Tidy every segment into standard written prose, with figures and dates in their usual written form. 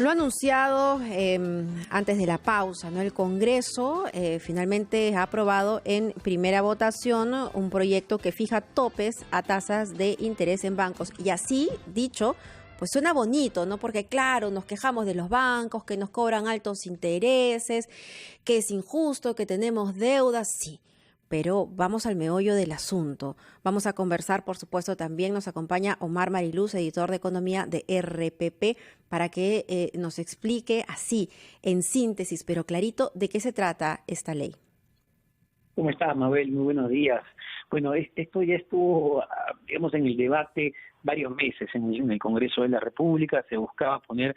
Lo ha anunciado antes de la pausa, ¿no? El Congreso finalmente ha aprobado en primera votación un proyecto que fija topes a tasas de interés en bancos. Y así, dicho, pues suena bonito, ¿no? Porque claro, nos quejamos de los bancos, que nos cobran altos intereses, que es injusto, que tenemos deudas, sí. Pero vamos al meollo del asunto. Vamos a conversar, por supuesto, también nos acompaña Omar Mariluz, editor de Economía de RPP, para que nos explique así, en síntesis, pero clarito, de qué se trata esta ley. ¿Cómo estás, Mabel? Muy buenos días. Bueno, esto ya estuvo, digamos, en el debate varios meses en el Congreso de la República. Se buscaba poner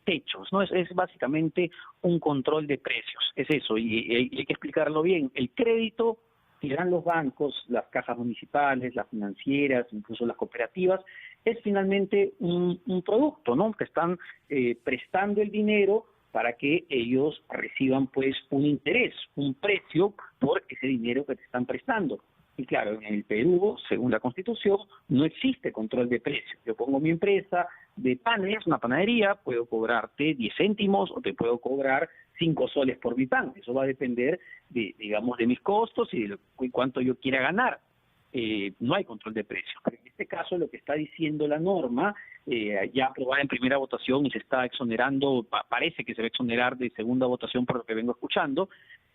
techos, ¿no? Es básicamente un control de precios, es eso, y hay que explicarlo bien. El crédito que dan los bancos, las cajas municipales, las financieras, incluso las cooperativas, es finalmente un producto, ¿no? Que están prestando el dinero para que ellos reciban pues un interés, un precio por ese dinero que te están prestando. Y claro, en el Perú, según la Constitución, no existe control de precios. Yo pongo mi empresa de panes, una panadería, puedo cobrarte 10 céntimos o te puedo cobrar 5 soles por mi pan. Eso va a depender de, digamos, de mis costos y de cuánto yo quiera ganar. No hay control de precios. Pero en este caso, lo que está diciendo la norma, ya aprobada en primera votación y se está exonerando, parece que se va a exonerar de segunda votación por lo que vengo escuchando,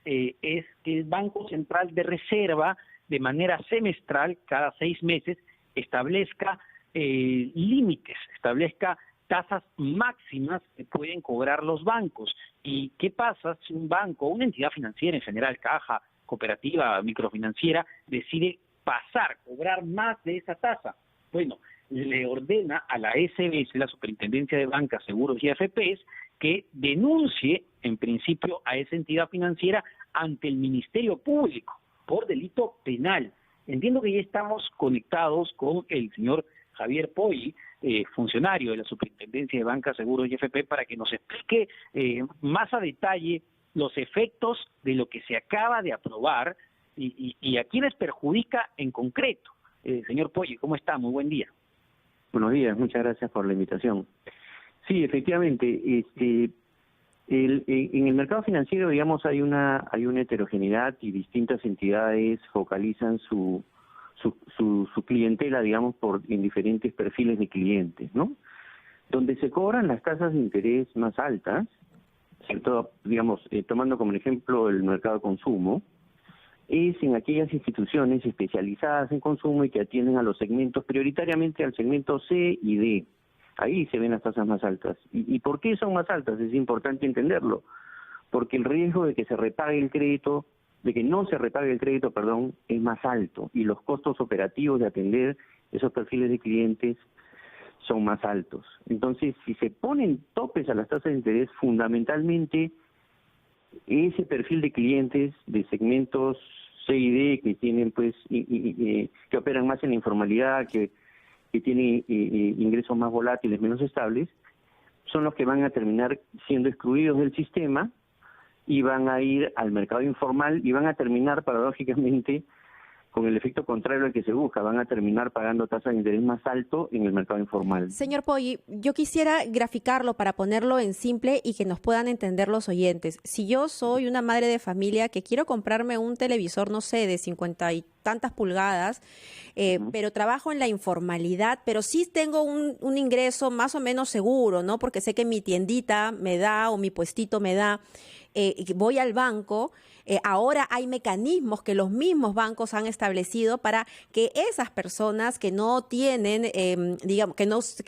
es que el Banco Central de Reserva, de manera semestral, cada 6 meses, establezca límites, establezca tasas máximas que pueden cobrar los bancos. ¿Y qué pasa si un banco, una entidad financiera en general, caja, cooperativa, microfinanciera, decide cobrar más de esa tasa? Bueno, le ordena a la SBS, la Superintendencia de Bancas, Seguros y AFPs, que denuncie, en principio, a esa entidad financiera ante el Ministerio Público por delito penal. Entiendo que ya estamos conectados con el señor Javier Poggi, funcionario de la Superintendencia de Bancas, Seguros y AFP, para que nos explique más a detalle los efectos de lo que se acaba de aprobar y a quiénes perjudica en concreto. Señor Poggi, ¿cómo está? Muy buen día. Buenos días, muchas gracias por la invitación. Sí, efectivamente, en el mercado financiero, digamos, hay una heterogeneidad y distintas entidades focalizan su clientela, digamos, en diferentes perfiles de clientes, ¿no? Donde se cobran las tasas de interés más altas, ¿cierto? Digamos, tomando como ejemplo el mercado de consumo, es en aquellas instituciones especializadas en consumo y que atienden a los segmentos, prioritariamente al segmento C y D. Ahí se ven las tasas más altas. ¿Y por qué son más altas? Es importante entenderlo. Porque el riesgo de que se repague el crédito, de que no se repague el crédito, perdón, es más alto. Y los costos operativos de atender esos perfiles de clientes son más altos. Entonces, si se ponen topes a las tasas de interés, fundamentalmente ese perfil de clientes de segmentos C y D que tienen pues que operan más en la informalidad, que tienen ingresos más volátiles, menos estables, son los que van a terminar siendo excluidos del sistema y van a ir al mercado informal y van a terminar paradójicamente con el efecto contrario al que se busca, van a terminar pagando tasas de interés más alto en el mercado informal. Señor Poggi, yo quisiera graficarlo para ponerlo en simple y que nos puedan entender los oyentes. Si yo soy una madre de familia que quiero comprarme un televisor, no sé, de 50 y tantas pulgadas, pero trabajo en la informalidad, pero sí tengo un ingreso más o menos seguro, ¿no? Porque sé que mi tiendita me da o mi puestito me da, voy al banco. Ahora hay mecanismos que los mismos bancos han establecido para que esas personas que no tienen, digamos, que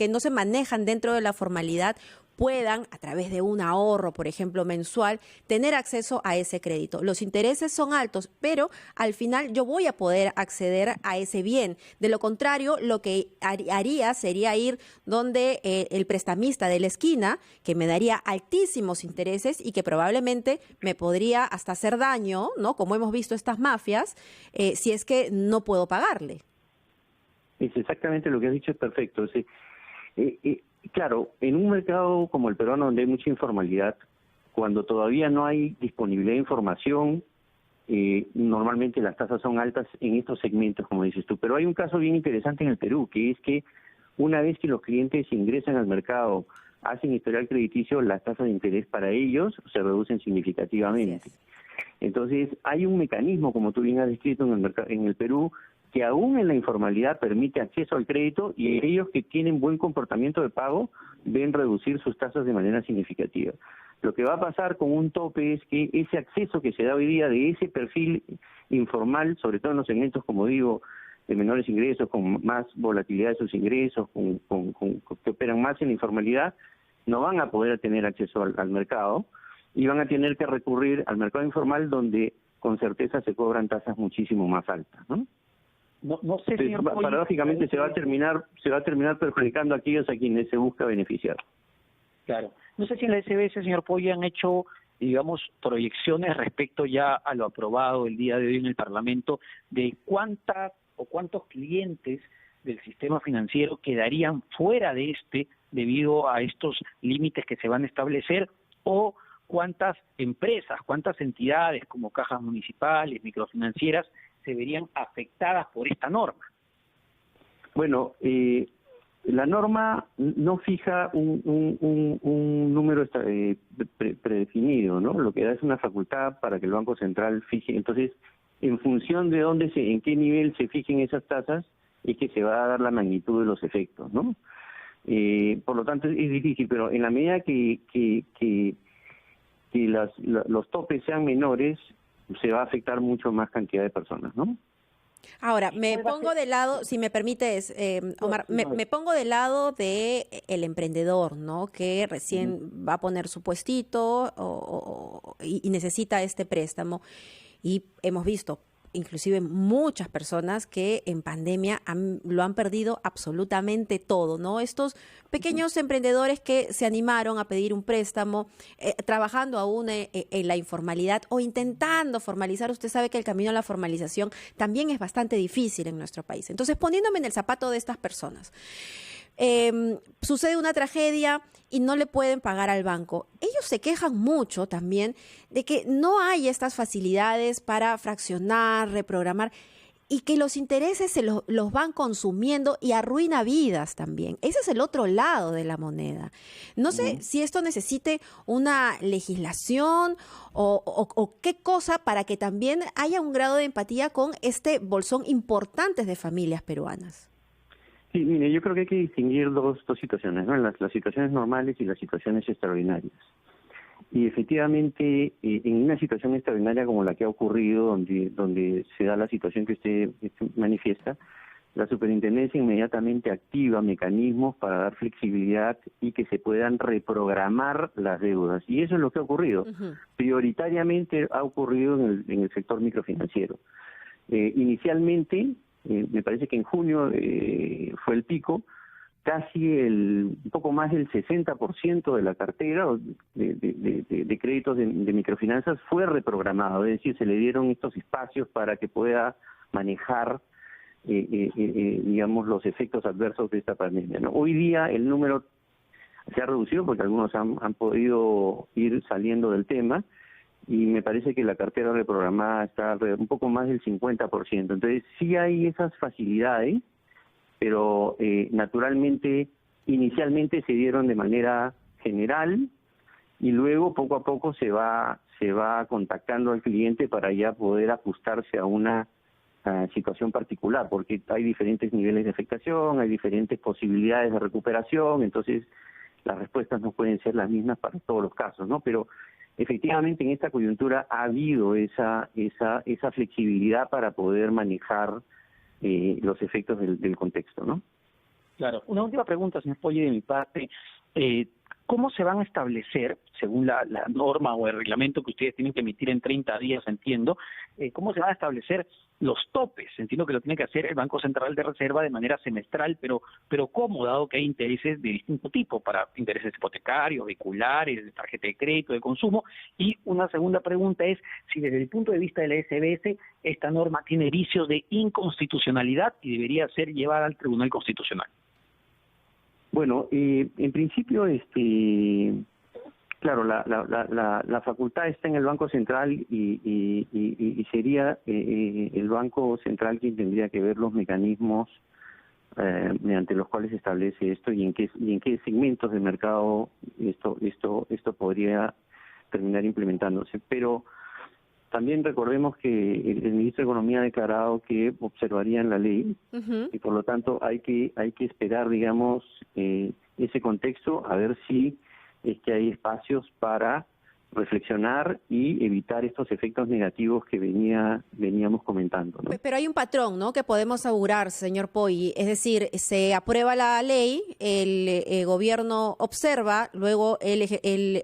no se manejan dentro de la formalidad, puedan, a través de un ahorro, por ejemplo, mensual, tener acceso a ese crédito. Los intereses son altos, pero al final yo voy a poder acceder a ese bien. De lo contrario, lo que haría sería ir donde el prestamista de la esquina, que me daría altísimos intereses y que probablemente me podría hasta hacer daño, ¿no? Como hemos visto estas mafias, si es que no puedo pagarle. Es exactamente lo que has dicho, es perfecto. Claro, en un mercado como el peruano donde hay mucha informalidad, cuando todavía no hay disponibilidad de información, normalmente las tasas son altas en estos segmentos, como dices tú. Pero hay un caso bien interesante en el Perú, que es que una vez que los clientes ingresan al mercado hacen historial crediticio, las tasas de interés para ellos se reducen significativamente. Entonces, hay un mecanismo, como tú bien has descrito en el Perú, que aún en la informalidad permite acceso al crédito, y aquellos que tienen buen comportamiento de pago ven reducir sus tasas de manera significativa. Lo que va a pasar con un tope es que ese acceso que se da hoy día de ese perfil informal, sobre todo en los segmentos, como digo, de menores ingresos, con más volatilidad de sus ingresos, que operan más en la informalidad, no van a poder tener acceso al mercado y van a tener que recurrir al mercado informal, donde con certeza se cobran tasas muchísimo más altas, ¿no? No sé, señor Pollo, paradójicamente se va a terminar perjudicando a aquellos a quienes se busca beneficiar. Claro. No sé si en la SBS, señor Pollo, han hecho, digamos, proyecciones respecto ya a lo aprobado el día de hoy en el Parlamento, de cuántos clientes del sistema financiero quedarían fuera de debido a estos límites que se van a establecer, o cuántas empresas, cuántas entidades como cajas municipales, microfinancieras, se verían afectadas por esta norma. Bueno, la norma no fija un número predefinido, ¿no? Lo que da es una facultad para que el Banco Central fije. Entonces, en función de en qué nivel se fijen esas tasas, es que se va a dar la magnitud de los efectos, ¿no? Por lo tanto, es difícil, pero en la medida que los topes sean menores, se va a afectar mucho más cantidad de personas, ¿no? Ahora, me pongo de lado, si me permites, Omar, me pongo de lado de el emprendedor, ¿no? Que recién va a poner su puestito y necesita este préstamo. Y hemos visto inclusive muchas personas que en pandemia lo han perdido absolutamente todo, ¿no? Estos pequeños emprendedores que se animaron a pedir un préstamo, trabajando aún en la informalidad o intentando formalizar. Usted sabe que el camino a la formalización también es bastante difícil en nuestro país. Entonces, poniéndome en el zapato de estas personas, sucede una tragedia y no le pueden pagar al banco. Ellos se quejan mucho también de que no hay estas facilidades para fraccionar, reprogramar, y que los intereses los van consumiendo y arruina vidas también. Ese es el otro lado de la moneda. No sé si esto necesite una legislación o qué cosa, para que también haya un grado de empatía con este bolsón importante de familias peruanas. Sí, mire, yo creo que hay que distinguir dos situaciones, ¿no? Las situaciones normales y las situaciones extraordinarias. Y efectivamente, en una situación extraordinaria como la que ha ocurrido, donde se da la situación que usted manifiesta, la superintendencia inmediatamente activa mecanismos para dar flexibilidad y que se puedan reprogramar las deudas. Y eso es lo que ha ocurrido. Prioritariamente ha ocurrido en el sector microfinanciero. Inicialmente, me parece que en junio fue el pico, casi un poco más del 60% de la cartera de créditos de microfinanzas fue reprogramado, es decir, se le dieron estos espacios para que pueda manejar, digamos, los efectos adversos de esta pandemia, ¿no? Hoy día el número se ha reducido porque algunos han podido ir saliendo del tema, y me parece que la cartera reprogramada está un poco más del 50%. Entonces sí hay esas facilidades, pero naturalmente, inicialmente se dieron de manera general, y luego poco a poco se va contactando al cliente para ya poder ajustarse a una situación particular, porque hay diferentes niveles de afectación, hay diferentes posibilidades de recuperación, entonces las respuestas no pueden ser las mismas para todos los casos, ¿no? Pero efectivamente en esta coyuntura ha habido esa flexibilidad para poder manejar los efectos del contexto, ¿no? Claro. Una última pregunta, señor Pollo, de mi parte. ¿Cómo se van a establecer, según la norma o el reglamento que ustedes tienen que emitir en 30 días, entiendo, cómo se van a establecer los topes? Entiendo que lo tiene que hacer el Banco Central de Reserva de manera semestral, pero ¿cómo, dado que hay intereses de distinto tipo, para intereses hipotecarios, vehiculares, de tarjeta de crédito, de consumo? Y una segunda pregunta es si desde el punto de vista de la SBS esta norma tiene vicios de inconstitucionalidad y debería ser llevada al Tribunal Constitucional. Bueno, en principio, claro, la facultad está en el Banco Central y sería el Banco Central quien tendría que ver los mecanismos mediante los cuales se establece esto y en qué segmentos de mercado esto podría terminar implementándose. Pero también recordemos que el ministro de Economía ha declarado que observarían la ley y por lo tanto hay que esperar, digamos, ese contexto, a ver si es que hay espacios para reflexionar y evitar estos efectos negativos que veníamos comentando, ¿no? Pero hay un patrón, ¿no?, que podemos augurar, señor Poggi. Es decir, se aprueba la ley, el gobierno observa, luego el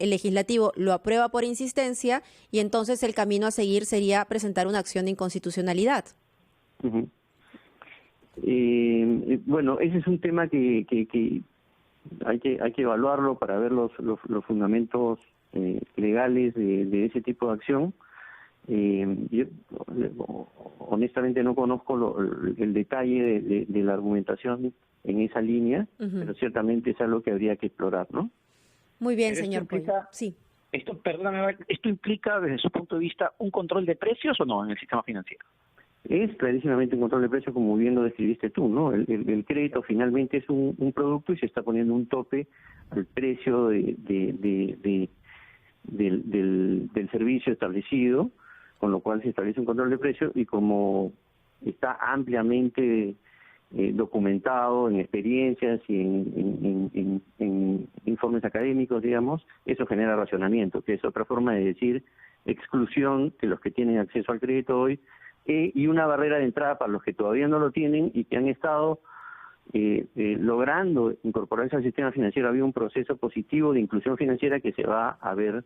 legislativo lo aprueba por insistencia y entonces el camino a seguir sería presentar una acción de inconstitucionalidad. Bueno, ese es un tema que hay que evaluarlo para ver los fundamentos legales de ese tipo de acción. Yo honestamente no conozco el detalle de la argumentación en esa línea, pero ciertamente es algo que habría que explorar, ¿no? Muy bien, señor Poggi. Sí. Perdóname, ¿esto implica desde su punto de vista un control de precios o no en el sistema financiero? Es clarísimamente un control de precios, como bien lo describiste tú, ¿no? El crédito finalmente es un producto y se está poniendo un tope al precio del servicio establecido, con lo cual se establece un control de precios y como está ampliamente documentado en experiencias y en informes académicos, digamos, eso genera racionamiento, que es otra forma de decir exclusión de los que tienen acceso al crédito hoy y una barrera de entrada para los que todavía no lo tienen y que han estado logrando incorporarse al sistema financiero. Había un proceso positivo de inclusión financiera que se va a ver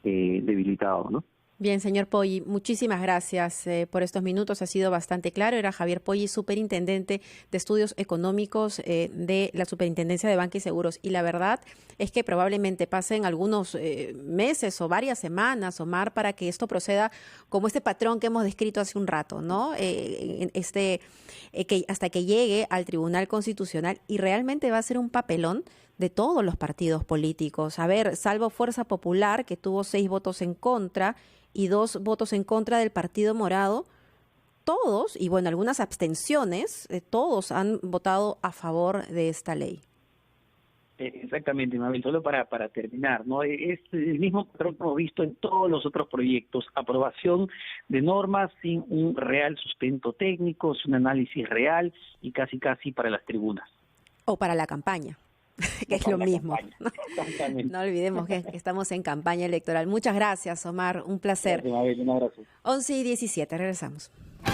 debilitado, ¿no? Bien, señor Poggi, muchísimas gracias por estos minutos. Ha sido bastante claro. Era Javier Poggi, superintendente de Estudios Económicos de la Superintendencia de Banca y Seguros. Y la verdad es que probablemente pasen algunos meses o varias semanas, Omar, para que esto proceda como este patrón que hemos descrito hace un rato, ¿no? Que hasta que llegue al Tribunal Constitucional y realmente va a ser un papelón de todos los partidos políticos. A ver, salvo Fuerza Popular, que tuvo 6 votos en contra y 2 votos en contra del Partido Morado, todos, y bueno, algunas abstenciones, todos han votado a favor de esta ley. Exactamente, Mabel, solo para terminar, ¿no? Es el mismo patrón que hemos visto en todos los otros proyectos, aprobación de normas sin un real sustento técnico, sin un análisis real y casi para las tribunas. O para la campaña. Que es lo mismo. No olvidemos que estamos en campaña electoral. Muchas gracias, Omar. Un placer. Gracias, Mabel, un abrazo. 11:17, regresamos.